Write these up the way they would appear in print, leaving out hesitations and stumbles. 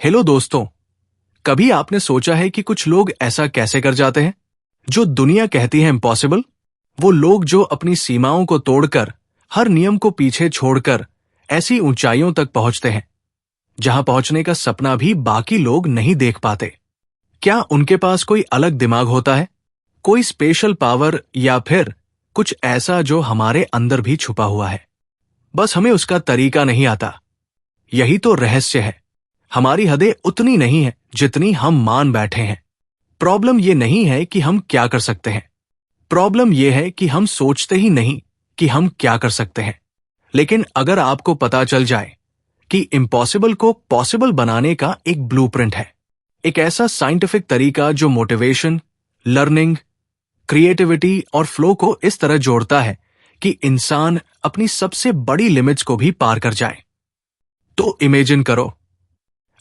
Hello दोस्तों, कभी आपने सोचा है कि कुछ लोग ऐसा कैसे कर जाते हैं जो दुनिया कहती है इम्पॉसिबल? वो लोग जो अपनी सीमाओं को तोड़कर, हर नियम को पीछे छोड़कर ऐसी ऊंचाइयों तक पहुंचते हैं जहां पहुंचने का सपना भी बाकी लोग नहीं देख पाते। क्या उनके पास कोई अलग दिमाग होता है, कोई स्पेशल पावर, या फिर कुछ ऐसा जो हमारे अंदर भी छुपा हुआ है, बस हमें उसका तरीका नहीं आता? यही तो रहस्य है। हमारी हदें उतनी नहीं है जितनी हम मान बैठे हैं। प्रॉब्लम यह नहीं है कि हम क्या कर सकते हैं, प्रॉब्लम यह है कि हम सोचते ही नहीं कि हम क्या कर सकते हैं। लेकिन अगर आपको पता चल जाए कि इम्पॉसिबल को पॉसिबल बनाने का एक ब्लूप्रिंट है, एक ऐसा साइंटिफिक तरीका जो मोटिवेशन, लर्निंग, क्रिएटिविटी और फ्लो को इस तरह जोड़ता है कि इंसान अपनी सबसे बड़ी लिमिट्स को भी पार कर जाए, तो इमेजिन करो,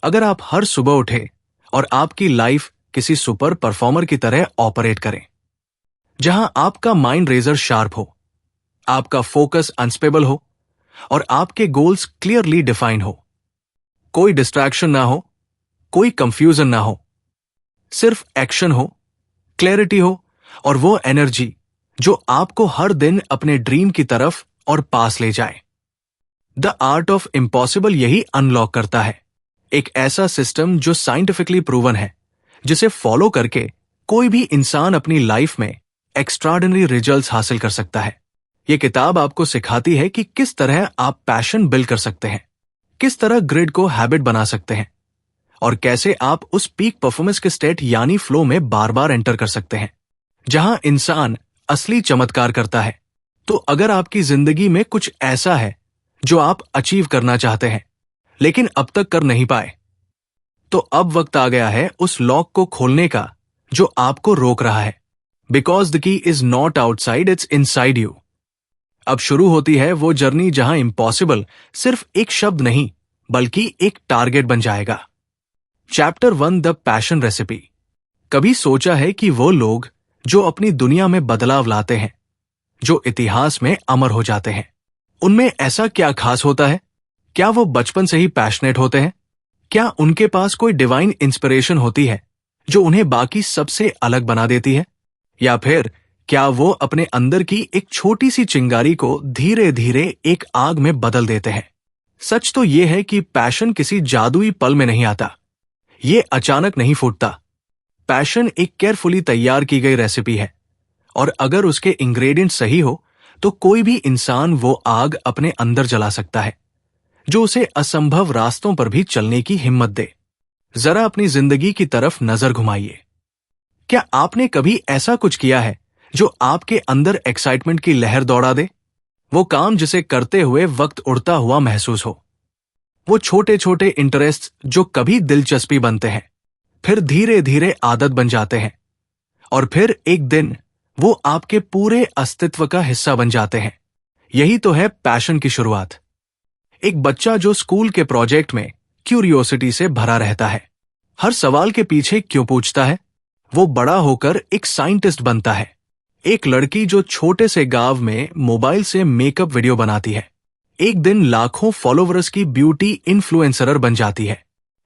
अगर आप हर सुबह उठे और आपकी लाइफ किसी सुपर परफॉर्मर की तरह ऑपरेट करें, जहां आपका माइंड रेजर शार्प हो, आपका फोकस अनस्टेबल हो और आपके गोल्स क्लियरली डिफाइन हो, कोई डिस्ट्रैक्शन ना हो, कोई कंफ्यूजन ना हो, सिर्फ एक्शन हो, क्लैरिटी हो और वो एनर्जी जो आपको हर दिन अपने ड्रीम की तरफ और पास ले जाए। द आर्ट ऑफ इम्पॉसिबल यही अनलॉक करता है, एक ऐसा सिस्टम जो साइंटिफिकली प्रूवन है, जिसे फॉलो करके कोई भी इंसान अपनी लाइफ में एक्स्ट्राऑर्डिनरी रिजल्ट्स हासिल कर सकता है। यह किताब आपको सिखाती है कि किस तरह आप पैशन बिल्ड कर सकते हैं, किस तरह ग्रिड को हैबिट बना सकते हैं और कैसे आप उस पीक परफॉर्मेंस के स्टेट यानी फ्लो में बार बार एंटर कर सकते हैं, जहां इंसान असली चमत्कार करता है। तो अगर आपकी जिंदगी में कुछ ऐसा है जो आप अचीव करना चाहते हैं लेकिन अब तक कर नहीं पाए, तो अब वक्त आ गया है उस लॉक को खोलने का जो आपको रोक रहा है। Because the key is not outside, it's inside you. अब शुरू होती है वो जर्नी जहां इम्पॉसिबल सिर्फ एक शब्द नहीं बल्कि एक टारगेट बन जाएगा। Chapter 1, the passion recipe. कभी सोचा है कि वो लोग जो अपनी दुनिया में बदलाव लाते हैं, जो इतिहास में अमर हो जाते हैं, उनमें ऐसा क्या खास होता है? क्या वो बचपन से ही पैशनेट होते हैं? क्या उनके पास कोई डिवाइन इंस्पिरेशन होती है जो उन्हें बाकी सबसे अलग बना देती है? या फिर क्या वो अपने अंदर की एक छोटी सी चिंगारी को धीरे धीरे एक आग में बदल देते हैं? सच तो यह है कि पैशन किसी जादुई पल में नहीं आता, ये अचानक नहीं फूटता। पैशन एक केयरफुली तैयार की गई रेसिपी है और अगर उसके इंग्रेडिएंट सही हो तो कोई भी इंसान वो आग अपने अंदर जला सकता है जो उसे असंभव रास्तों पर भी चलने की हिम्मत दे। जरा अपनी जिंदगी की तरफ नजर घुमाइए। क्या आपने कभी ऐसा कुछ किया है जो आपके अंदर एक्साइटमेंट की लहर दौड़ा दे? वो काम जिसे करते हुए वक्त उड़ता हुआ महसूस हो, वो छोटे छोटे इंटरेस्ट जो कभी दिलचस्पी बनते हैं, फिर धीरे धीरे आदत बन जाते हैं और फिर एक दिन वो आपके पूरे अस्तित्व का हिस्सा बन जाते हैं। यही तो है पैशन की शुरुआत। एक बच्चा जो स्कूल के प्रोजेक्ट में क्यूरियोसिटी से भरा रहता है, हर सवाल के पीछे क्यों पूछता है, वो बड़ा होकर एक साइंटिस्ट बनता है। एक लड़की जो छोटे से गांव में मोबाइल से मेकअप वीडियो बनाती है, एक दिन लाखों फॉलोवर्स की ब्यूटी इन्फ्लुएंसर बन जाती है।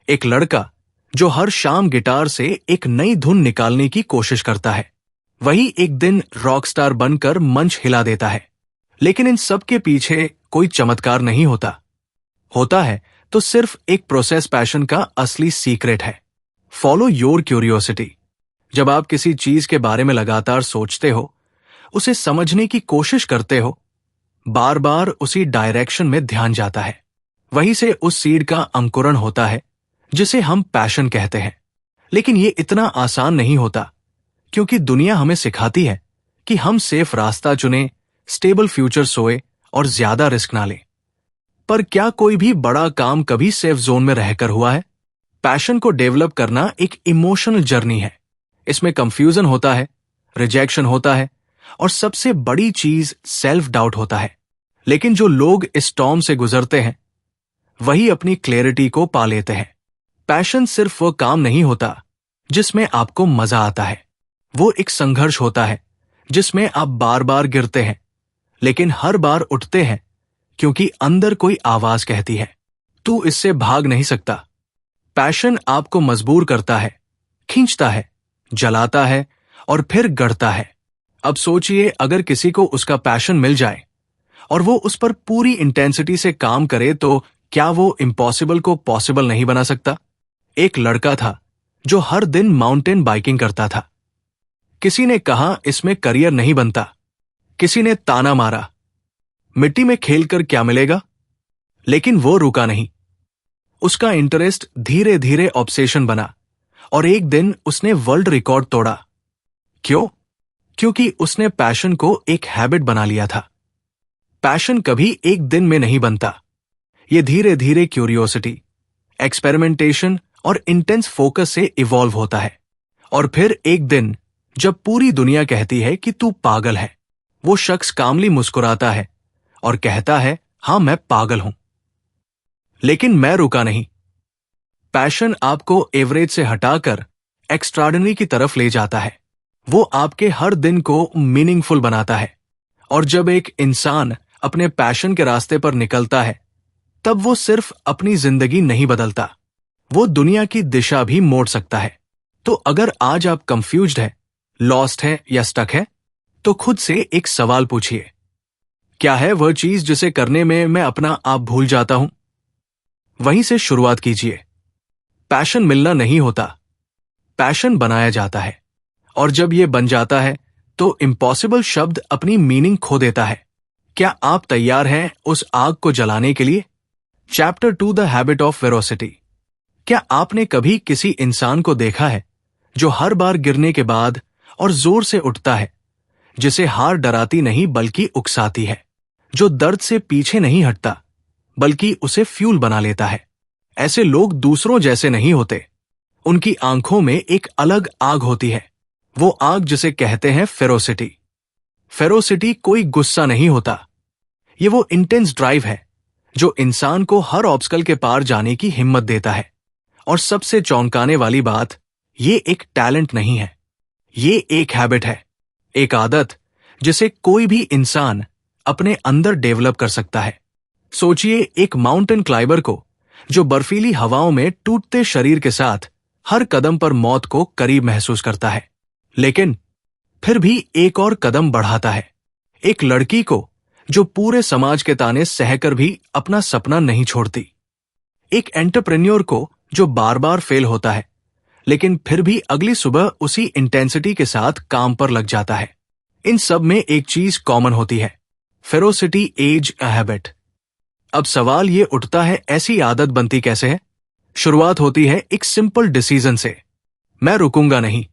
एक लड़का जो हर शाम गिटार से एक नई धुन निकालने की कोशिश करता है, वही एक दिन रॉकस्टार बनकर मंच हिला देता है। लेकिन इन सब के पीछे कोई चमत्कार नहीं होता। होता है तो सिर्फ एक प्रोसेस। पैशन का असली सीक्रेट है फॉलो योर क्यूरियोसिटी। जब आप किसी चीज के बारे में लगातार सोचते हो, उसे समझने की कोशिश करते हो, बार बार उसी डायरेक्शन में ध्यान जाता है, वहीं से उस सीड का अंकुरण होता है जिसे हम पैशन कहते हैं। लेकिन ये इतना आसान नहीं होता, क्योंकि दुनिया हमें सिखाती है कि हम सेफ रास्ता चुने, स्टेबल फ्यूचर सोए और ज्यादा रिस्क ना लें। पर क्या कोई भी बड़ा काम कभी सेफ जोन में रहकर हुआ है? पैशन को डेवलप करना एक इमोशनल जर्नी है। इसमें कंफ्यूजन होता है, रिजेक्शन होता है और सबसे बड़ी चीज सेल्फ डाउट होता है। लेकिन जो लोग इस स्टॉर्म से गुजरते हैं, वही अपनी क्लैरिटी को पा लेते हैं। पैशन सिर्फ वो काम नहीं होता जिसमें आपको मजा आता है, वो एक संघर्ष होता है जिसमें आप बार बार गिरते हैं लेकिन हर बार उठते हैं, क्योंकि अंदर कोई आवाज कहती है, तू इससे भाग नहीं सकता, पैशन आपको मजबूर करता है, खींचता है, जलाता है और फिर गढ़ता है। अब सोचिए, अगर किसी को उसका पैशन मिल जाए और वो उस पर पूरी इंटेंसिटी से काम करे तो क्या वो इम्पॉसिबल को पॉसिबल नहीं बना सकता? एक लड़का था जो हर दिन माउंटेन बाइकिंग करता था। किसी ने कहा इसमें करियर नहीं बनता, किसी ने ताना मारा, मिट्टी में खेलकर क्या मिलेगा? लेकिन वो रुका नहीं। उसका इंटरेस्ट धीरे धीरे ऑब्सेशन बना और एक दिन उसने वर्ल्ड रिकॉर्ड तोड़ा। क्यों? क्योंकि उसने पैशन को एक हैबिट बना लिया था। पैशन कभी एक दिन में नहीं बनता। ये धीरे धीरे क्यूरियोसिटी, एक्सपेरिमेंटेशन और इंटेंस फोकस से इवॉल्व होता है। और फिर एक दिन जब पूरी दुनिया कहती है कि तू पागल है, वो शख्स कामली मुस्कुराता है और कहता है, हां मैं पागल हूं। लेकिन मैं रुका नहीं। पैशन आपको एवरेज से हटाकर एक्स्ट्राऑर्डिनरी की तरफ ले जाता है। वो आपके हर दिन को मीनिंगफुल बनाता है। और जब एक इंसान अपने पैशन के रास्ते पर निकलता है, तब वो सिर्फ अपनी जिंदगी नहीं बदलता, वो दुनिया की दिशा भी मोड़ सकता है। तो अगर आज आप कंफ्यूज्ड है, लॉस्ट है या स्टक है, तो खुद से एक सवाल पूछिए, क्या है वह चीज जिसे करने में मैं अपना आप भूल जाता हूं? वहीं से शुरुआत कीजिए। पैशन मिलना नहीं होता, पैशन बनाया जाता है। और जब यह बन जाता है तो इम्पॉसिबल शब्द अपनी मीनिंग खो देता है। क्या आप तैयार हैं उस आग को जलाने के लिए? Chapter 2 the habit of ferocity. क्या आपने कभी किसी इंसान को देखा है जो हर बार गिरने के बाद और जोर से उठता है, जिसे हार डराती नहीं बल्कि उकसाती है, जो दर्द से पीछे नहीं हटता बल्कि उसे फ्यूल बना लेता है? ऐसे लोग दूसरों जैसे नहीं होते। उनकी आंखों में एक अलग आग होती है, वो आग जिसे कहते हैं फेरोसिटी। फेरोसिटी कोई गुस्सा नहीं होता, ये वो इंटेंस ड्राइव है जो इंसान को हर ऑब्स्टकल के पार जाने की हिम्मत देता है। और सबसे चौंकाने वाली बात, ये एक टैलेंट नहीं है, ये एक हैबिट है, एक आदत जिसे कोई भी इंसान अपने अंदर डेवलप कर सकता है। सोचिए एक माउंटेन क्लाइंबर को जो बर्फीली हवाओं में टूटते शरीर के साथ हर कदम पर मौत को करीब महसूस करता है, लेकिन फिर भी एक और कदम बढ़ाता है। एक लड़की को जो पूरे समाज के ताने सहकर भी अपना सपना नहीं छोड़ती। एक एंटरप्रेन्योर को जो बार बार फेल होता है, लेकिन फिर भी अगली सुबह उसी इंटेंसिटी के साथ काम पर लग जाता है। इन सब में एक चीज कॉमन होती है, फेरोसिटी एज अ हैबिट। अब सवाल ये उठता है, ऐसी आदत बनती कैसे है? शुरुआत होती है एक सिंपल डिसीजन से, मैं रुकूंगा नहीं।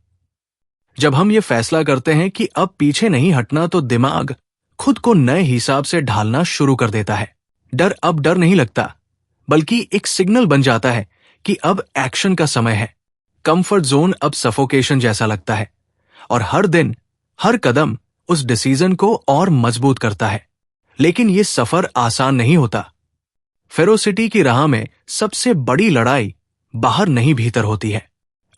जब हम ये फैसला करते हैं कि अब पीछे नहीं हटना, तो दिमाग खुद को नए हिसाब से ढालना शुरू कर देता है। डर अब डर नहीं लगता, बल्कि एक सिग्नल बन जाता है कि अब एक्शन का समय है। कंफर्ट जोन अब सफोकेशन जैसा लगता है और हर दिन, हर कदम उस डिसीजन को और मजबूत करता है। लेकिन ये सफर आसान नहीं होता। फेरोसिटी की राह में सबसे बड़ी लड़ाई बाहर नहीं भीतर होती है,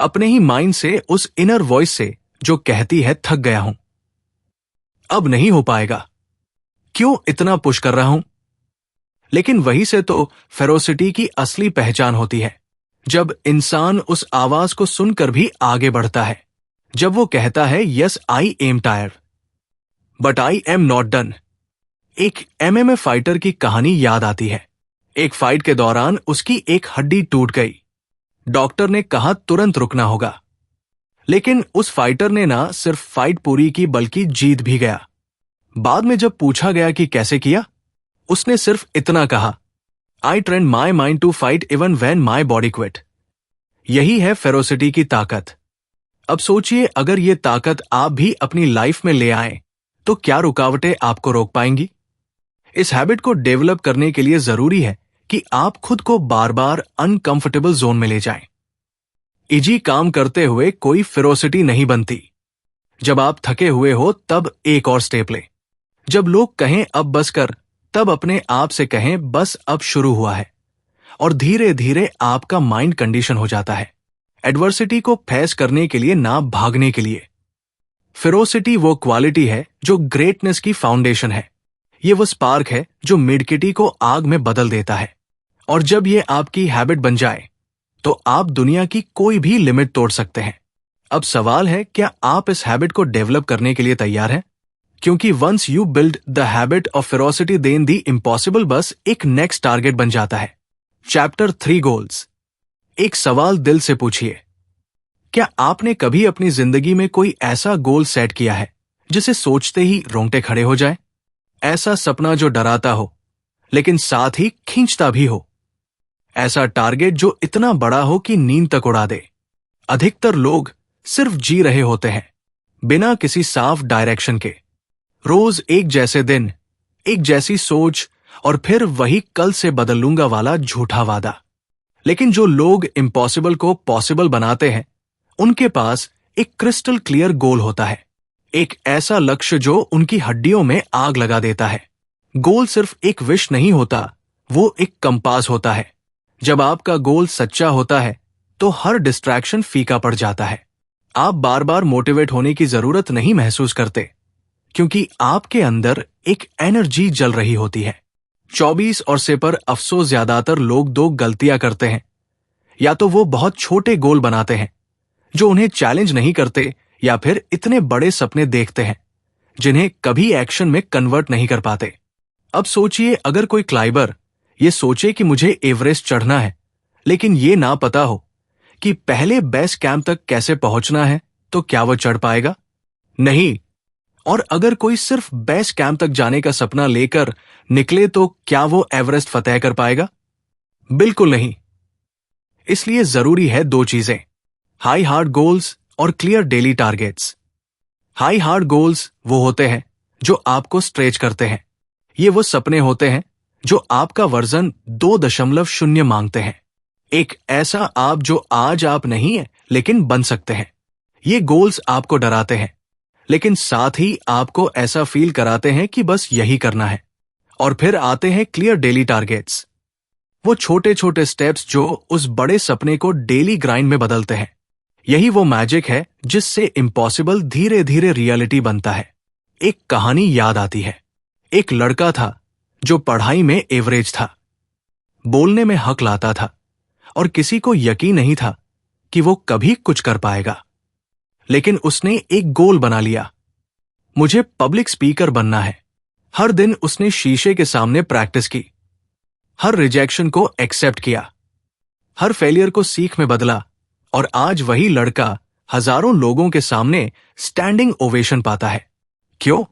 अपने ही माइंड से, उस इनर वॉइस से जो कहती है थक गया हूं, अब नहीं हो पाएगा, क्यों इतना पुश कर रहा हूं। लेकिन वही से तो फेरोसिटी की असली पहचान होती है, जब इंसान उस आवाज को सुनकर भी आगे बढ़ता है, जब वो कहता है, yes I am tired but I am not done. एक एमएमए फाइटर की कहानी याद आती है। एक फाइट के दौरान उसकी एक हड्डी टूट गई। डॉक्टर ने कहा तुरंत रुकना होगा, लेकिन उस फाइटर ने ना सिर्फ फाइट पूरी की बल्कि जीत भी गया। बाद में जब पूछा गया कि कैसे किया, उसने सिर्फ इतना कहा, I train my mind to fight even when my body quit. यही है फेरोसिटी की ताकत। अब सोचिए, अगर ये ताकत आप भी अपनी लाइफ में ले आए तो क्या रुकावटें आपको रोक पाएंगी? इस हैबिट को डेवलप करने के लिए जरूरी है कि आप खुद को बार बार अनकंफर्टेबल जोन में ले जाएं। इजी काम करते हुए कोई फेरोसिटी नहीं बनती। जब आप थके हुए हो तब एक और स्टेप लें। जब लोग कहें अब बस कर, तब अपने आप से कहें बस अब शुरू हुआ है। और धीरे धीरे आपका माइंड कंडीशन हो जाता है एडवर्सिटी को फेस करने के लिए, ना भागने के लिए। फेरोसिटी वो क्वालिटी है जो ग्रेटनेस की फाउंडेशन है। ये वो स्पार्क है जो मिडकिटी को आग में बदल देता है। और जब ये आपकी हैबिट बन जाए तो आप दुनिया की कोई भी लिमिट तोड़ सकते हैं। अब सवाल है, क्या आप इस हैबिट को डेवलप करने के लिए तैयार हैं? क्योंकि once you build the habit of ferocity, then the impossible बस एक नेक्स्ट टारगेट बन जाता है। Chapter 3 goals. एक सवाल दिल से पूछिए, क्या आपने कभी अपनी जिंदगी में कोई ऐसा गोल सेट किया है जिसे सोचते ही रोंगटे खड़े हो जाए? ऐसा सपना जो डराता हो लेकिन साथ ही खींचता भी हो। ऐसा टारगेट जो इतना बड़ा हो कि नींद तक उड़ा दे। अधिकतर लोग सिर्फ जी रहे होते हैं, बिना किसी साफ डायरेक्शन के। रोज एक जैसे दिन, एक जैसी सोच, और फिर वही कल से बदल लूंगा वाला झूठा वादा। लेकिन जो लोग इम्पॉसिबल को पॉसिबल बनाते हैं, उनके पास एक क्रिस्टल क्लियर गोल होता है। एक ऐसा लक्ष्य जो उनकी हड्डियों में आग लगा देता है। गोल सिर्फ एक विश नहीं होता, वो एक कंपास होता है। जब आपका गोल सच्चा होता है तो हर डिस्ट्रैक्शन फीका पड़ जाता है। आप बार बार मोटिवेट होने की जरूरत नहीं महसूस करते, क्योंकि आपके अंदर एक एनर्जी जल रही होती है। 24 और से पर अफसोस, ज्यादातर लोग दो गलतियां करते हैं। या तो वो बहुत छोटे गोल बनाते हैं जो उन्हें चैलेंज नहीं करते, या फिर इतने बड़े सपने देखते हैं जिन्हें कभी एक्शन में कन्वर्ट नहीं कर पाते। अब सोचिए, अगर कोई क्लाइंबर ये सोचे कि मुझे एवरेस्ट चढ़ना है, लेकिन ये ना पता हो कि पहले बेस कैंप तक कैसे पहुंचना है, तो क्या वो चढ़ पाएगा? नहीं। और अगर कोई सिर्फ बेस कैंप तक जाने का सपना लेकर निकले, तो क्या वो एवरेस्ट फतेह कर पाएगा? बिल्कुल नहीं। इसलिए जरूरी है दो चीजें, हाई हार्ड गोल्स और clear daily targets. High hard goals वो होते हैं जो आपको स्ट्रेच करते हैं। ये वो सपने होते हैं जो आपका वर्जन 2.0 मांगते हैं। एक ऐसा आप जो आज आप नहीं है लेकिन बन सकते हैं। ये गोल्स आपको डराते हैं, लेकिन साथ ही आपको ऐसा फील कराते हैं कि बस यही करना है। और फिर आते हैं क्लियर डेली टारगेट्स, वो छोटे छोटे स्टेप्स जो उस बड़े सपने को डेली ग्राइंड में बदलते हैं। यही वो मैजिक है जिससे इम्पॉसिबल धीरे धीरे रियलिटी बनता है। एक कहानी याद आती है। एक लड़का था जो पढ़ाई में एवरेज था, बोलने में हक लाता था, और किसी को यकीन नहीं था कि वो कभी कुछ कर पाएगा। लेकिन उसने एक गोल बना लिया, मुझे पब्लिक स्पीकर बनना है। हर दिन उसने शीशे के सामने प्रैक्टिस की, हर रिजेक्शन को एक्सेप्ट किया, हर फेलियर को सीख में बदला, और आज वही लड़का हजारों लोगों के सामने स्टैंडिंग ओवेशन पाता है। क्यों?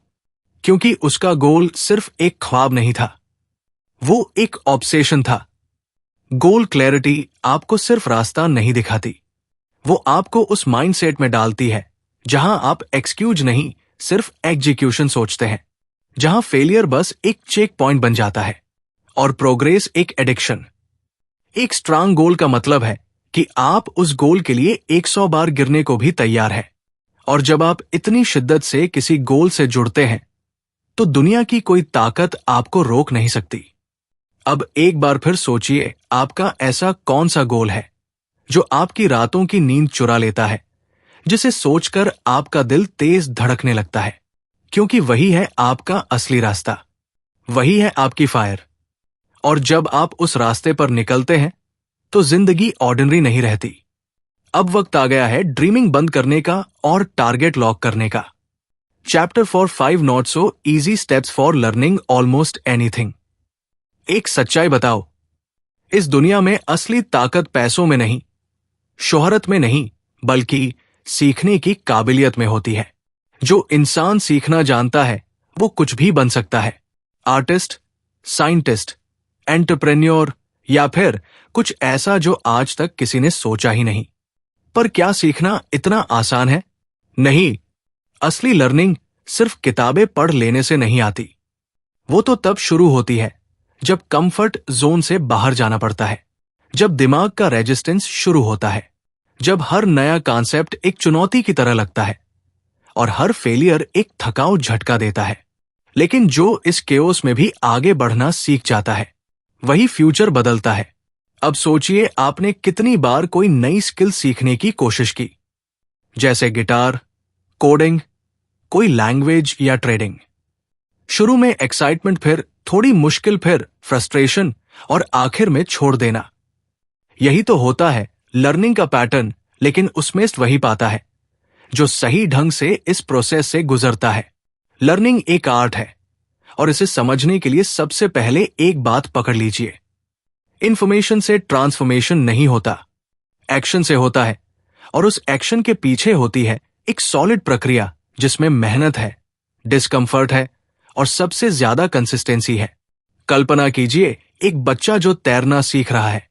क्योंकि उसका गोल सिर्फ एक ख्वाब नहीं था, वो एक ऑब्सेशन था। गोल क्लैरिटी आपको सिर्फ रास्ता नहीं दिखाती, वो आपको उस माइंडसेट में डालती है जहां आप एक्सक्यूज नहीं, सिर्फ एग्जीक्यूशन सोचते हैं, जहां फेलियर बस एक चेक पॉइंट बन जाता है और प्रोग्रेस एक एडिक्शन। एक स्ट्रांग गोल का मतलब है कि आप उस गोल के लिए 100 बार गिरने को भी तैयार हैं। और जब आप इतनी शिद्दत से किसी गोल से जुड़ते हैं, तो दुनिया की कोई ताकत आपको रोक नहीं सकती। अब एक बार फिर सोचिए, आपका ऐसा कौन सा गोल है जो आपकी रातों की नींद चुरा लेता है, जिसे सोचकर आपका दिल तेज धड़कने लगता है, क्योंकि वही है आपका असली रास्ता, वही है आपकी फायर। और जब आप उस रास्ते पर निकलते हैं तो जिंदगी ऑर्डिनरी नहीं रहती। अब वक्त आ गया है ड्रीमिंग बंद करने का और टारगेट लॉक करने का। Chapter 4 5 not so easy steps for learning almost anything. एक सच्चाई बताओ, इस दुनिया में असली ताकत पैसों में नहीं, शोहरत में नहीं, बल्कि सीखने की काबिलियत में होती है। जो इंसान सीखना जानता है वो कुछ भी बन सकता है। आर्टिस्ट, साइंटिस्ट, एंटरप्रेन्योर, या फिर कुछ ऐसा जो आज तक किसी ने सोचा ही नहीं। पर क्या सीखना इतना आसान है? नहीं। असली लर्निंग सिर्फ किताबें पढ़ लेने से नहीं आती। वो तो तब शुरू होती है जब कंफर्ट जोन से बाहर जाना पड़ता है, जब दिमाग का रेजिस्टेंस शुरू होता है, जब हर नया कॉन्सेप्ट एक चुनौती की तरह लगता है और हर फेलियर एक थकाऊ झटका देता है। लेकिन जो इस केओस में भी आगे बढ़ना सीख जाता है, वही फ्यूचर बदलता है। अब सोचिए, आपने कितनी बार कोई नई स्किल सीखने की कोशिश की, जैसे गिटार, कोडिंग, कोई लैंग्वेज या ट्रेडिंग। शुरू में एक्साइटमेंट, फिर थोड़ी मुश्किल, फिर फ्रस्ट्रेशन, और आखिर में छोड़ देना। यही तो होता है लर्निंग का पैटर्न, लेकिन उसमें वही पाता है जो सही ढंग से इस प्रोसेस से गुजरता है। लर्निंग एक आर्ट है और इसे समझने के लिए सबसे पहले एक बात पकड़ लीजिए। इंफॉर्मेशन से ट्रांसफॉर्मेशन नहीं होता, एक्शन से होता है। और उस एक्शन के पीछे होती है एक सॉलिड प्रक्रिया जिसमें मेहनत है, डिस्कंफर्ट है और सबसे ज्यादा कंसिस्टेंसी है। कल्पना कीजिए एक बच्चा जो तैरना सीख रहा है।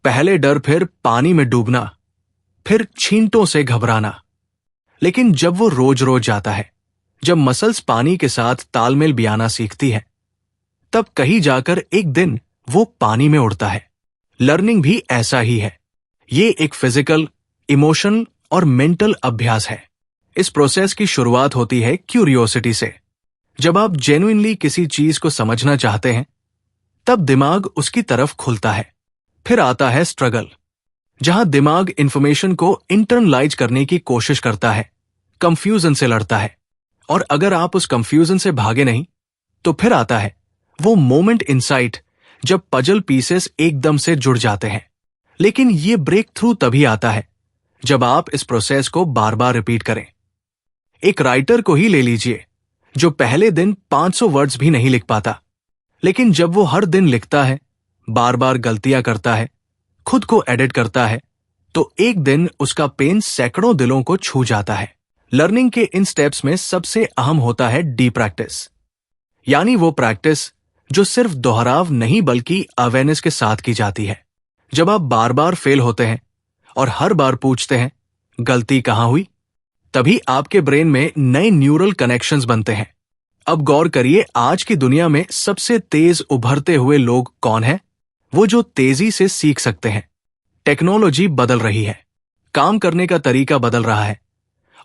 पहले डर, फिर पानी में डूबना, फिर छींटों से घबराना। लेकिन जब वो रोज रोज जाता है, जब मसल्स पानी के साथ तालमेल बियाना सीखती है, तब कहीं जाकर एक दिन वो पानी में उड़ता है। लर्निंग भी ऐसा ही है। ये एक फिजिकल, इमोशनल और मेंटल अभ्यास है। इस प्रोसेस की शुरुआत होती है क्यूरियोसिटी से। जब आप जेन्युइनली किसी चीज को समझना चाहते हैं, तब दिमाग उसकी तरफ खुलता है। फिर आता है स्ट्रगल, जहां दिमाग इंफॉर्मेशन को इंटरनलाइज करने की कोशिश करता है, कंफ्यूजन से लड़ता है। और अगर आप उस कंफ्यूजन से भागे नहीं, तो फिर आता है वो मोमेंट इनसाइट, जब पजल पीसेस एकदम से जुड़ जाते हैं। लेकिन ये ब्रेक थ्रू तभी आता है जब आप इस प्रोसेस को बार बार रिपीट करें। एक राइटर को ही ले लीजिए, जो पहले दिन 500 वर्ड्स भी नहीं लिख पाता, लेकिन जब वो हर दिन लिखता है, बार बार गलतियां करता है, खुद को एडिट करता है, तो एक दिन उसका पेन सैकड़ों दिलों को छू जाता है। लर्निंग के इन स्टेप्स में सबसे अहम होता है डीप प्रैक्टिस, यानी वो प्रैक्टिस जो सिर्फ दोहराव नहीं बल्कि अवेयरनेस के साथ की जाती है। जब आप बार बार फेल होते हैं और हर बार पूछते हैं गलती कहां हुई, तभी आपके ब्रेन में नए न्यूरल कनेक्शंस बनते हैं। अब गौर करिए, आज की दुनिया में सबसे तेज उभरते हुए लोग कौन हैं? वो जो तेजी से सीख सकते हैं। टेक्नोलॉजी बदल रही है, काम करने का तरीका बदल रहा है,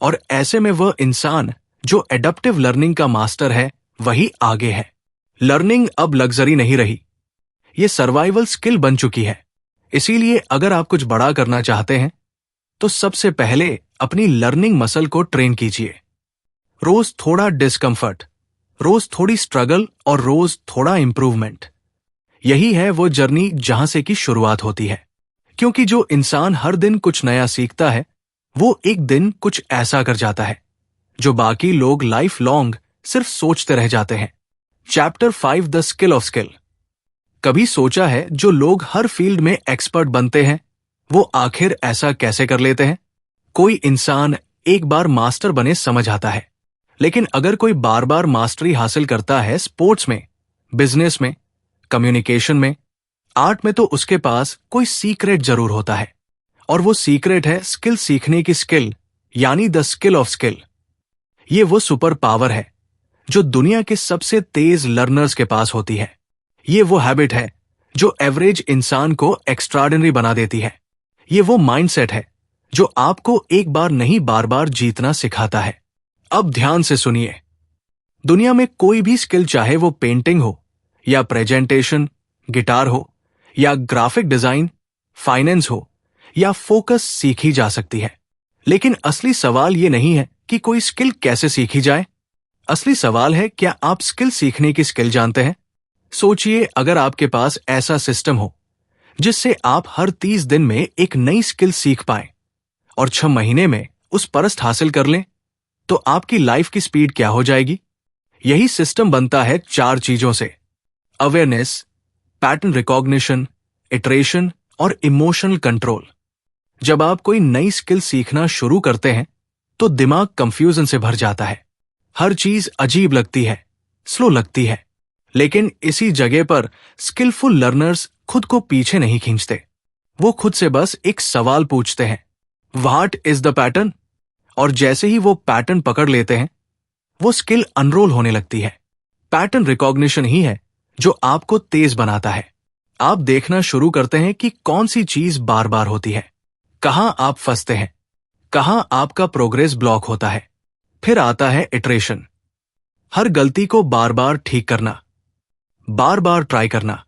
और ऐसे में वह इंसान जो एडप्टिव लर्निंग का मास्टर है, वही आगे है। लर्निंग अब लग्जरी नहीं रही, ये सर्वाइवल स्किल बन चुकी है। इसीलिए अगर आप कुछ बड़ा करना चाहते हैं, तो सबसे पहले अपनी लर्निंग मसल को ट्रेन कीजिए। रोज थोड़ा डिस्कंफर्ट, रोज थोड़ी स्ट्रगल और रोज थोड़ा इंप्रूवमेंट। यही है वो जर्नी जहां से की शुरुआत होती है। क्योंकि जो इंसान हर दिन कुछ नया सीखता है, वो एक दिन कुछ ऐसा कर जाता है जो बाकी लोग लाइफ लॉन्ग सिर्फ सोचते रह जाते हैं। Chapter 5 the skill of skill. कभी सोचा है जो लोग हर फील्ड में एक्सपर्ट बनते हैं, वो आखिर ऐसा कैसे कर लेते हैं? कोई इंसान एक बार मास्टर बने समझ आता है, लेकिन अगर कोई बार बार मास्टरी हासिल करता है स्पोर्ट्स में, बिजनेस में, कम्युनिकेशन में, आर्ट में, तो उसके पास कोई सीक्रेट जरूर होता है। और वो सीक्रेट है स्किल सीखने की स्किल, यानी द स्किल ऑफ स्किल। ये वो सुपर पावर है जो दुनिया के सबसे तेज लर्नर्स के पास होती है। ये वो हैबिट है जो एवरेज इंसान को एक्स्ट्राऑर्डिनरी बना देती है। ये वो माइंडसेट है जो आपको एक बार नहीं बार बार जीतना सिखाता है। अब ध्यान से सुनिए, दुनिया में कोई भी स्किल, चाहे वो पेंटिंग हो या प्रेजेंटेशन, गिटार हो या ग्राफिक डिजाइन, फाइनेंस हो या फोकस, सीखी जा सकती है। लेकिन असली सवाल ये नहीं है कि कोई स्किल कैसे सीखी जाए। असली सवाल है, क्या आप स्किल सीखने की स्किल जानते हैं? सोचिए, अगर आपके पास ऐसा सिस्टम हो जिससे आप हर 30 दिन में एक नई स्किल सीख पाएं और 6 महीने में उस परस्त हासिल कर लें, तो आपकी लाइफ की स्पीड क्या हो जाएगी? यही सिस्टम बनता है 4 चीजों से: अवेयरनेस, पैटर्न रिकॉग्निशन, इटरेशन और इमोशनल कंट्रोल। जब आप कोई नई स्किल सीखना शुरू करते हैं, तो दिमाग कंफ्यूजन से भर जाता है। हर चीज अजीब लगती है, स्लो लगती है। लेकिन इसी जगह पर स्किलफुल लर्नर्स खुद को पीछे नहीं खींचते। वो खुद से बस एक सवाल पूछते हैं, व्हाट इज द पैटर्न? और जैसे ही वो पैटर्न पकड़ लेते हैं, वो स्किल अनरोल होने लगती है। पैटर्न रिकॉग्निशन ही है जो आपको तेज बनाता है। आप देखना शुरू करते हैं कि कौन सी चीज बार बार होती है, कहां आप फंसते हैं, कहां आपका प्रोग्रेस ब्लॉक होता है। फिर आता है इटरेशन, हर गलती को बार बार ठीक करना, बार बार ट्राई करना,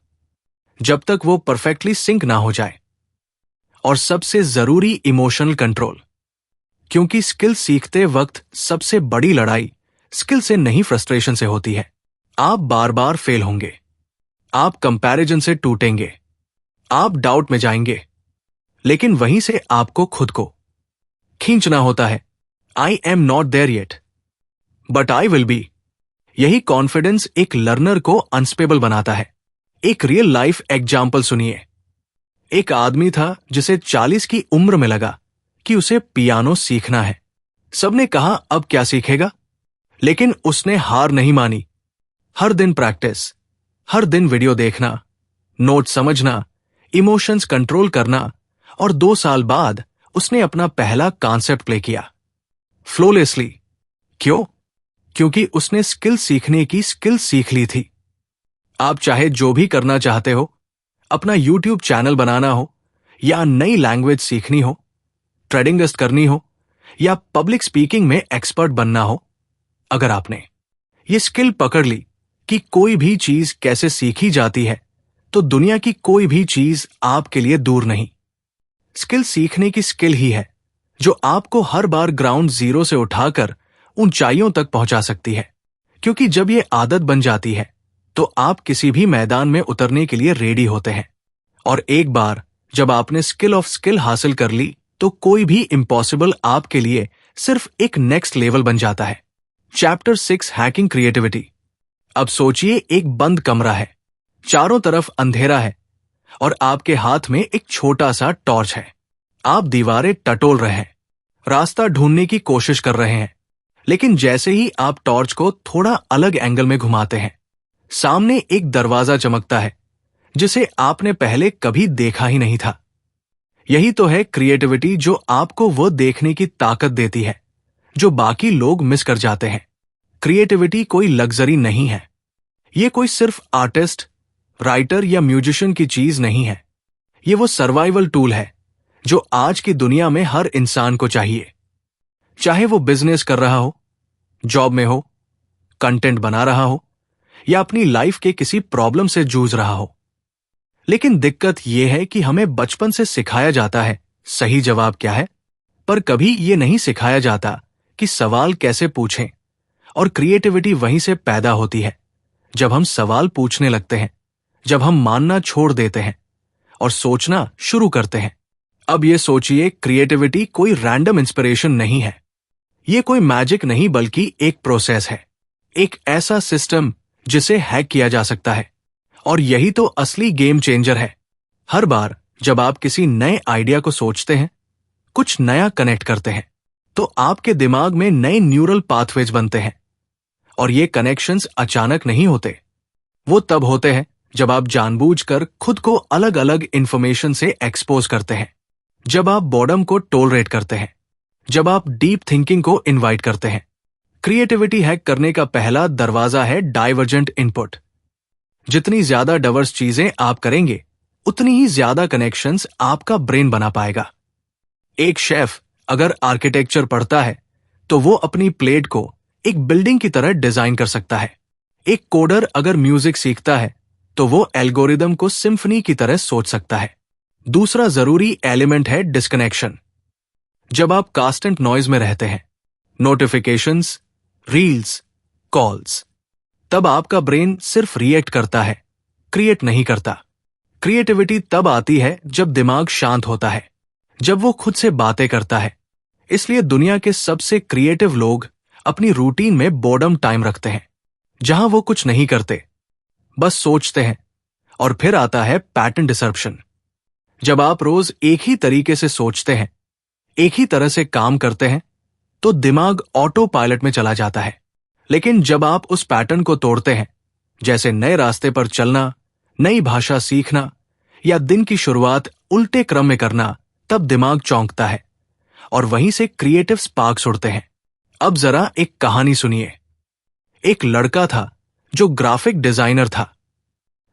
जब तक वो परफेक्टली सिंक ना हो जाए। और सबसे जरूरी इमोशनल कंट्रोल, क्योंकि स्किल सीखते वक्त सबसे बड़ी लड़ाई स्किल से नहीं, फ्रस्ट्रेशन से होती है। आप बार बार फेल होंगे, आप कंपैरिजन से टूटेंगे, आप डाउट में जाएंगे, लेकिन वहीं से आपको खुद को खींचना होता है। I am not there yet, but I will be. यही कॉन्फिडेंस एक लर्नर को अनस्टेबल बनाता है। एक रियल लाइफ एग्जाम्पल सुनिए। एक आदमी था जिसे 40 की उम्र में लगा कि उसे पियानो सीखना है। सबने कहा अब क्या सीखेगा, लेकिन उसने हार नहीं मानी। हर दिन प्रैक्टिस, हर दिन वीडियो देखना, नोट समझना, इमोशंस कंट्रोल करना, और 2 साल बाद उसने अपना पहला कॉन्सेप्ट प्ले किया फ्लोलेसली। क्यों? क्योंकि उसने स्किल सीखने की स्किल सीख ली थी। आप चाहे जो भी करना चाहते हो, अपना YouTube चैनल बनाना हो, या नई लैंग्वेज सीखनी हो, ट्रेडिंग लिस्ट करनी हो, या पब्लिक स्पीकिंग में एक्सपर्ट बनना हो, अगर आपने ये स्किल पकड़ ली कि कोई भी चीज कैसे सीखी जाती है, तो दुनिया की कोई भी चीज आपके लिए दूर नहीं। स्किल सीखने की स्किल ही है जो आपको हर बार ग्राउंड जीरो से उठाकर ऊंचाइयों तक पहुंचा सकती है। क्योंकि जब ये आदत बन जाती है तो आप किसी भी मैदान में उतरने के लिए रेडी होते हैं। और एक बार जब आपने स्किल ऑफ स्किल हासिल कर ली तो कोई भी इम्पॉसिबल आपके लिए सिर्फ एक नेक्स्ट लेवल बन जाता है। Chapter 6 hacking creativity. अब सोचिए एक बंद कमरा है, चारों तरफ अंधेरा है और आपके हाथ में एक छोटा सा टॉर्च है। आप दीवारें टटोल रहे हैं, रास्ता ढूंढने की कोशिश कर रहे हैं, लेकिन जैसे ही आप टॉर्च को थोड़ा अलग एंगल में घुमाते हैं, सामने एक दरवाजा चमकता है जिसे आपने पहले कभी देखा ही नहीं था। यही तो है क्रिएटिविटी, जो आपको वह देखने की ताकत देती है जो बाकी लोग मिस कर जाते हैं। क्रिएटिविटी कोई लग्जरी नहीं है। ये कोई सिर्फ आर्टिस्ट, राइटर या म्यूजिशियन की चीज नहीं है। ये वो सर्वाइवल टूल है जो आज की दुनिया में हर इंसान को चाहिए। चाहे वो बिजनेस कर रहा हो, जॉब में हो, कंटेंट बना रहा हो, या अपनी लाइफ के किसी प्रॉब्लम से जूझ रहा हो। लेकिन दिक्कत यह है कि हमें बचपन से सिखाया जाता है सही जवाब क्या है, पर कभी ये नहीं सिखाया जाता कि सवाल कैसे पूछें। और क्रिएटिविटी वहीं से पैदा होती है जब हम सवाल पूछने लगते हैं, जब हम मानना छोड़ देते हैं और सोचना शुरू करते हैं। अब ये सोचिए, क्रिएटिविटी कोई रैंडम इंस्पिरेशन नहीं है। ये कोई मैजिक नहीं, बल्कि एक प्रोसेस है, एक ऐसा सिस्टम जिसे हैक किया जा सकता है। और यही तो असली गेम चेंजर है। हर बार जब आप किसी नए आइडिया को सोचते हैं, कुछ नया कनेक्ट करते हैं, तो आपके दिमाग में नए न्यूरल पाथवेज बनते हैं। और ये कनेक्शंस अचानक नहीं होते। वो तब होते हैं जब आप जानबूझकर खुद को अलग अलग इंफॉर्मेशन से एक्सपोज करते हैं, जब आप बॉर्डम को टॉलरेट करते हैं, जब आप डीप थिंकिंग को इनवाइट करते हैं। क्रिएटिविटी हैक करने का पहला दरवाजा है डाइवर्जेंट इनपुट। जितनी ज्यादा डाइवर्स चीजें आप करेंगे, उतनी ही ज्यादा कनेक्शंस आपका ब्रेन बना पाएगा। एक शेफ अगर आर्किटेक्चर पढ़ता है तो वो अपनी प्लेट को एक बिल्डिंग की तरह डिजाइन कर सकता है। एक कोडर अगर म्यूजिक सीखता है तो वो एल्गोरिदम को सिम्फनी की तरह सोच सकता है। दूसरा जरूरी एलिमेंट है डिस्कनेक्शन। जब आप कांस्टेंट नॉइज में रहते हैं, नोटिफिकेशंस, रील्स, कॉल्स, तब आपका ब्रेन सिर्फ रिएक्ट करता है, क्रिएट नहीं करता। क्रिएटिविटी तब आती है जब दिमाग शांत होता है, जब वो खुद से बातें करता है। इसलिए दुनिया के सबसे क्रिएटिव लोग अपनी रूटीन में बोर्डम टाइम रखते हैं, जहां वो कुछ नहीं करते, बस सोचते हैं। और फिर आता है पैटर्न डिसरप्शन। जब आप रोज एक ही तरीके से सोचते हैं, एक ही तरह से काम करते हैं, तो दिमाग ऑटो पायलट में चला जाता है। लेकिन जब आप उस पैटर्न को तोड़ते हैं, जैसे नए रास्ते पर चलना, नई भाषा सीखना, या दिन की शुरुआत उल्टे क्रम में करना, तब दिमाग चौंकता है और वहीं से क्रिएटिव स्पार्क्स उड़ते हैं। अब जरा एक कहानी सुनिए। एक लड़का था जो ग्राफिक डिजाइनर था।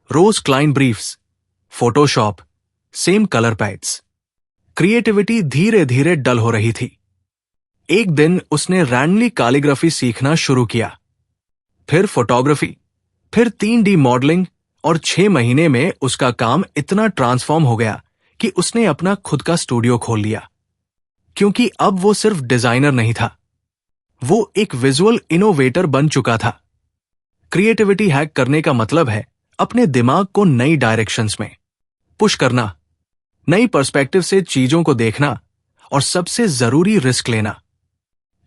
रोज client briefs, Photoshop, same colour pads. Creativity धीरे धीरे डल हो रही थी। एक दिन उसने रैंडमली कैलीग्राफी सीखना शुरू किया, फिर फोटोग्राफी, फिर 3D मॉडलिंग, और 6 महीने में उसका काम इतना ट्रांसफॉर्म हो गया कि उसने अपना खुद का स्टूडियो खोल लिया। क्योंकि अब वो सिर्फ डिजाइनर नहीं था, वो एक विजुअल इनोवेटर बन चुका था। क्रिएटिविटी हैक करने का मतलब है अपने दिमाग को नई डायरेक्शंस में पुश करना, नई पर्सपेक्टिव से चीजों को देखना और सबसे जरूरी रिस्क लेना।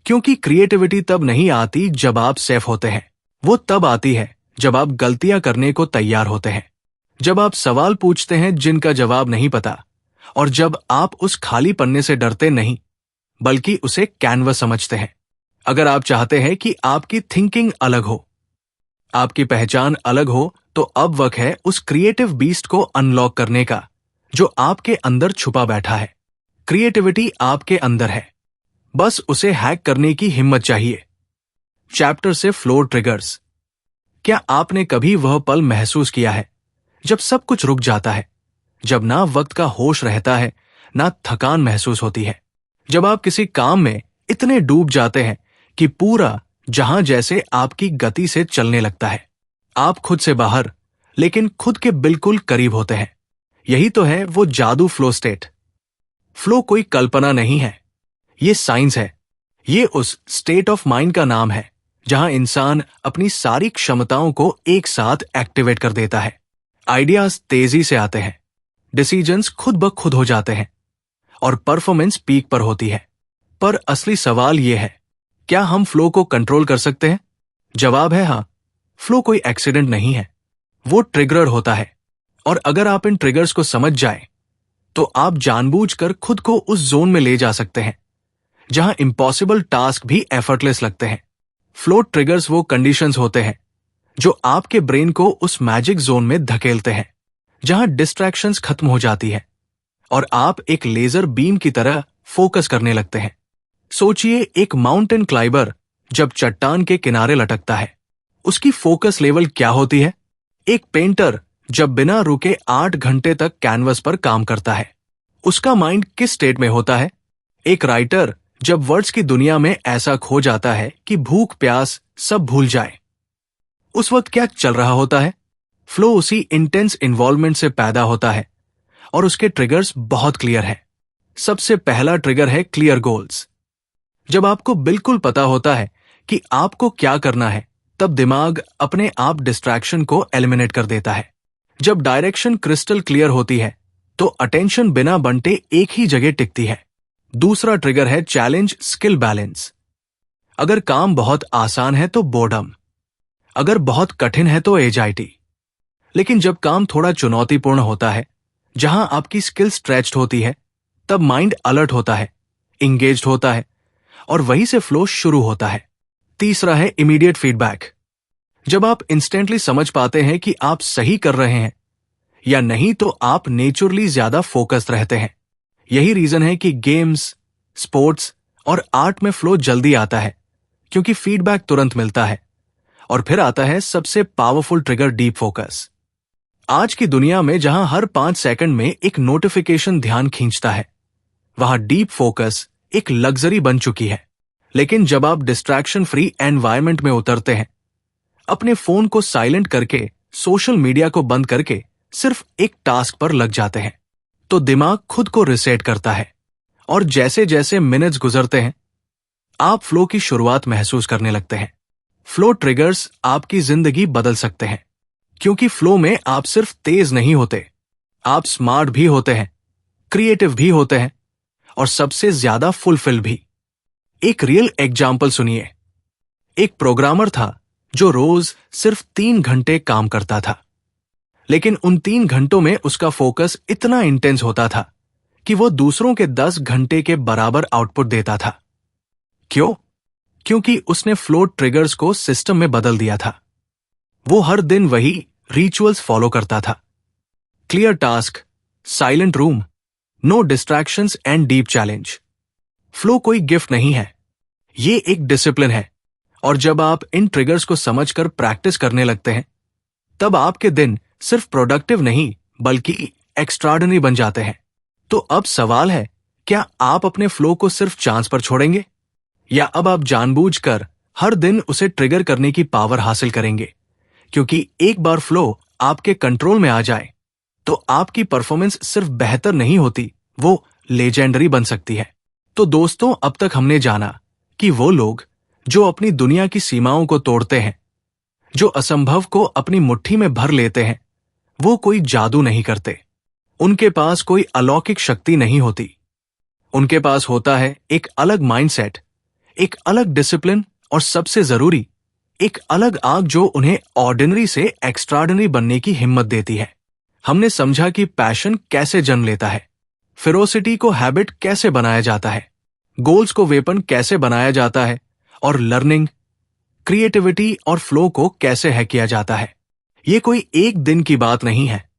क्योंकि क्रिएटिविटी तब नहीं आती जब आप सेफ होते हैं, वो तब आती है जब आप गलतियां करने को तैयार होते हैं, जब आप सवाल पूछते हैं जिनका जवाब नहीं पता, और जब आप उस खाली पन्ने से डरते नहीं बल्कि उसे कैनवस समझते हैं। अगर आप चाहते हैं कि आपकी थिंकिंग अलग हो, आपकी पहचान अलग हो, तो अब वक्त है उस क्रिएटिव बीस्ट को अनलॉक करने का जो आपके अंदर छुपा बैठा है। क्रिएटिविटी आपके अंदर है, बस उसे हैक करने की हिम्मत चाहिए। चैप्टर से फ्लो ट्रिगर्स। क्या आपने कभी वह पल महसूस किया है जब सब कुछ रुक जाता है, जब ना वक्त का होश रहता है ना थकान महसूस होती है, जब आप किसी काम में इतने डूब जाते हैं कि पूरा जहां जैसे आपकी गति से चलने लगता है। आप खुद से बाहर लेकिन खुद के बिल्कुल करीब होते हैं। यही तो है वो जादू फ्लो स्टेट। फ्लो कोई कल्पना नहीं है, ये साइंस है। ये उस स्टेट ऑफ माइंड का नाम है जहां इंसान अपनी सारी क्षमताओं को एक साथ एक्टिवेट कर देता है। आइडियाज तेजी से आते हैं, डिसीजंस खुद ब खुद हो जाते हैं और परफॉर्मेंस पीक पर होती है। पर असली सवाल यह है, क्या हम फ्लो को कंट्रोल कर सकते हैं? जवाब है हाँ। फ्लो कोई एक्सीडेंट नहीं है, वो ट्रिगर होता है। और अगर आप इन ट्रिगर्स को समझ जाएं, तो आप जानबूझकर खुद को उस जोन में ले जा सकते हैं जहां इम्पॉसिबल टास्क भी एफर्टलेस लगते हैं। फ्लो ट्रिगर्स वो कंडीशंस होते हैं जो आपके ब्रेन को उस मैजिक जोन में धकेलते हैं जहां डिस्ट्रैक्शंस खत्म हो जाती है और आप एक लेजर बीम की तरह फोकस करने लगते हैं। सोचिए, एक माउंटेन क्लाइंबर जब चट्टान के किनारे लटकता है, उसकी फोकस लेवल क्या होती है? एक पेंटर जब बिना रुके 8 घंटे तक कैनवस पर काम करता है, उसका माइंड किस स्टेट में होता है? एक राइटर जब वर्ड्स की दुनिया में ऐसा खो जाता है कि भूख प्यास सब भूल जाए, उस वक्त क्या चल रहा होता है? फ्लो उसी इंटेंस इन्वॉल्वमेंट से पैदा होता है और उसके ट्रिगर्स बहुत क्लियर हैं। सबसे पहला ट्रिगर है क्लियर गोल्स। जब आपको बिल्कुल पता होता है कि आपको क्या करना है, तब दिमाग अपने आप डिस्ट्रैक्शन को एलिमिनेट कर देता है। जब डायरेक्शन क्रिस्टल क्लियर होती है, तो अटेंशन बिना बंटे एक ही जगह टिकती है। दूसरा ट्रिगर है चैलेंज स्किल बैलेंस। अगर काम बहुत आसान है तो बोर्डम, अगर बहुत कठिन है तो एंजाइटी। लेकिन जब काम थोड़ा चुनौतीपूर्ण होता है, जहां आपकी स्किल स्ट्रेच्ड होती है, तब माइंड अलर्ट होता है, इंगेज्ड होता है और वहीं से फ्लो शुरू होता है। तीसरा है इमीडिएट फीडबैक। जब आप इंस्टेंटली समझ पाते हैं कि आप सही कर रहे हैं या नहीं, तो आप नेचुरली ज्यादा फोकस्ड रहते हैं। यही रीजन है कि गेम्स, स्पोर्ट्स और आर्ट में फ्लो जल्दी आता है, क्योंकि फीडबैक तुरंत मिलता है। और फिर आता है सबसे पावरफुल ट्रिगर, डीप फोकस। आज की दुनिया में जहां हर 5 सेकंड में एक नोटिफिकेशन ध्यान खींचता है, वहां डीप फोकस एक लग्जरी बन चुकी है। लेकिन जब आप डिस्ट्रैक्शन फ्री एनवायरनमेंट में उतरते हैं, अपने फोन को साइलेंट करके, सोशल मीडिया को बंद करके सिर्फ एक टास्क पर लग जाते हैं, तो दिमाग खुद को रिसेट करता है। और जैसे जैसे मिनट्स गुजरते हैं, आप फ्लो की शुरुआत महसूस करने लगते हैं। फ्लो ट्रिगर्स आपकी जिंदगी बदल सकते हैं, क्योंकि फ्लो में आप सिर्फ तेज नहीं होते, आप स्मार्ट भी होते हैं, क्रिएटिव भी होते हैं और सबसे ज्यादा फुलफिल भी। एक रियल एग्जाम्पल सुनिए। एक प्रोग्रामर था जो रोज सिर्फ 3 घंटे काम करता था, लेकिन उन 3 घंटों में उसका फोकस इतना इंटेंस होता था कि वो दूसरों के 10 घंटे के बराबर आउटपुट देता था। क्यों? क्योंकि उसने फ्लो ट्रिगर्स को सिस्टम में बदल दिया था। वो हर दिन वही रिचुअल्स फॉलो करता था। Clear task, silent room, no distractions and deep challenge. Flow कोई गिफ्ट नहीं है, ये एक डिसिप्लिन है। और जब आप इन ट्रिगर्स को समझकर प्रैक्टिस करने लगते हैं, तब आपके दिन सिर्फ प्रोडक्टिव नहीं बल्कि एक्स्ट्राऑर्डिनरी बन जाते हैं। तो अब सवाल है, क्या आप अपने फ्लो को सिर्फ चांस पर छोड़ेंगे, या अब आप जानबूझकर हर दिन उसे ट्रिगर करने की पावर हासिल करेंगे? क्योंकि एक बार फ्लो आपके कंट्रोल में आ जाए, तो आपकी परफॉर्मेंस सिर्फ बेहतर नहीं होती, वो लेजेंडरी बन सकती है। तो दोस्तों, अब तक हमने जाना कि वो लोग जो अपनी दुनिया की सीमाओं को तोड़ते हैं, जो असंभव को अपनी मुट्ठी में भर लेते हैं, वो कोई जादू नहीं करते। उनके पास कोई अलौकिक शक्ति नहीं होती। उनके पास होता है एक अलग माइंडसेट, एक अलग डिसिप्लिन और सबसे जरूरी एक अलग आग जो उन्हें ऑर्डिनरी से एक्स्ट्राऑर्डिनरी बनने की हिम्मत देती है। हमने समझा कि पैशन कैसे जन्म लेता है, फेरोसिटी को हैबिट कैसे बनाया जाता है, गोल्स को वेपन कैसे बनाया जाता है और लर्निंग, क्रिएटिविटी और फ्लो को कैसे हैक किया जाता है। ये कोई एक दिन की बात नहीं है,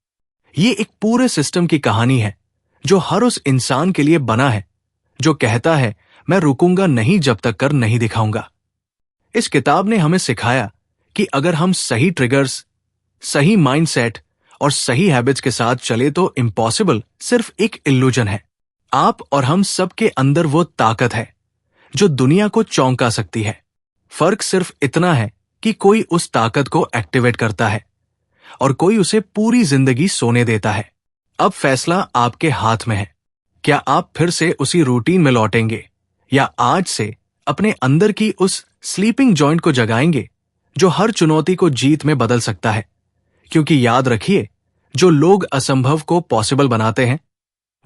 ये एक पूरे सिस्टम की कहानी है जो हर उस इंसान के लिए बना है जो कहता है मैं रुकूंगा नहीं जब तक कर नहीं दिखाऊंगा। इस किताब ने हमें सिखाया कि अगर हम सही ट्रिगर्स, सही माइंडसेट और सही हैबिट्स के साथ चले तो इम्पॉसिबल सिर्फ एक इल्यूजन है। आप और हम सब के अंदर वो ताकत है जो दुनिया को चौंका सकती है। फर्क सिर्फ इतना है कि कोई उस ताकत को एक्टिवेट करता है और कोई उसे पूरी जिंदगी सोने देता है। अब फैसला आपके हाथ में है। क्या आप फिर से उसी रूटीन में लौटेंगे या आज से अपने अंदर की उस स्लीपिंग जॉइंट को जगाएंगे जो हर चुनौती को जीत में बदल सकता है? क्योंकि याद रखिए, जो लोग असंभव को पॉसिबल बनाते हैं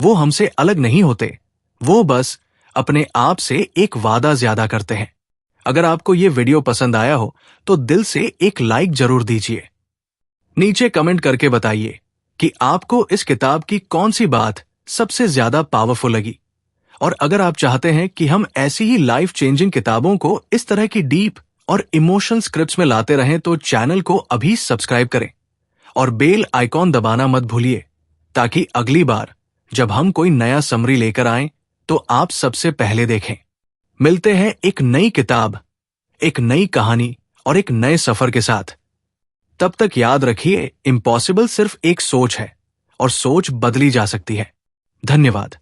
वो हमसे अलग नहीं होते, वो बस अपने आप से एक वादा ज्यादा करते हैं। अगर आपको ये वीडियो पसंद आया हो तो दिल से एक लाइक जरूर दीजिए। नीचे कमेंट करके बताइए कि आपको इस किताब की कौन सी बात सबसे ज्यादा पावरफुल लगी। और अगर आप चाहते हैं कि हम ऐसी ही लाइफ चेंजिंग किताबों को इस तरह की डीप और इमोशनल स्क्रिप्ट्स में लाते रहें तो चैनल को अभी सब्सक्राइब करें और बेल आइकॉन दबाना मत भूलिए, ताकि अगली बार जब हम कोई नया समरी लेकर आएं तो आप सबसे पहले देखें। मिलते हैं एक नई किताब, एक नई कहानी और एक नए सफर के साथ। तब तक याद रखिए, इम्पॉसिबल सिर्फ एक सोच है और सोच बदली जा सकती है। धन्यवाद।